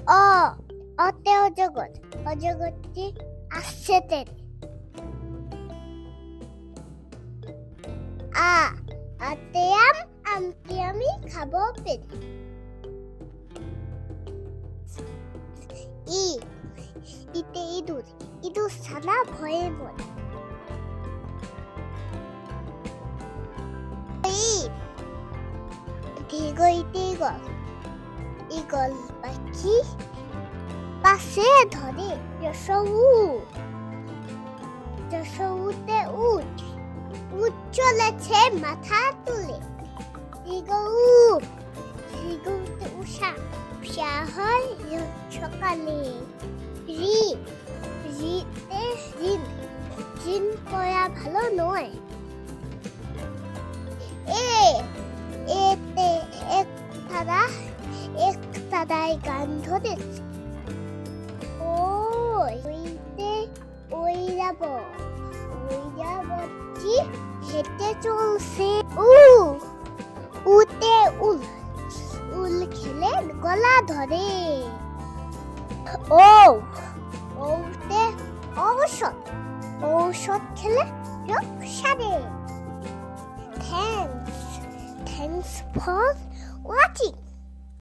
অতে অজগর, অজগরটি আসছে তেরে। আতে আমটি আমি খাবো পেরে। ইতে ইঁদুর, ইঁদুর ছানা ভয়ে মরে। দীর্ঘইতে ইগল, ইগল পাখি পাশে ধরে। যশৌতে উঠ, উঠ চলেছে মাথা তুলে। ঋগুতে উষা, উষা হয় সকালে। ঋতে ঋণ, ঋণ করা ভালো নয়। এতে এক তারায় গান ধরেছে। ওইতে ঐরাবতী হেঁটে চলছে। উতে উল খেলে গলা ধরে। ওতে ঔষধ খেলে রোগ সারে। Thanks for watching.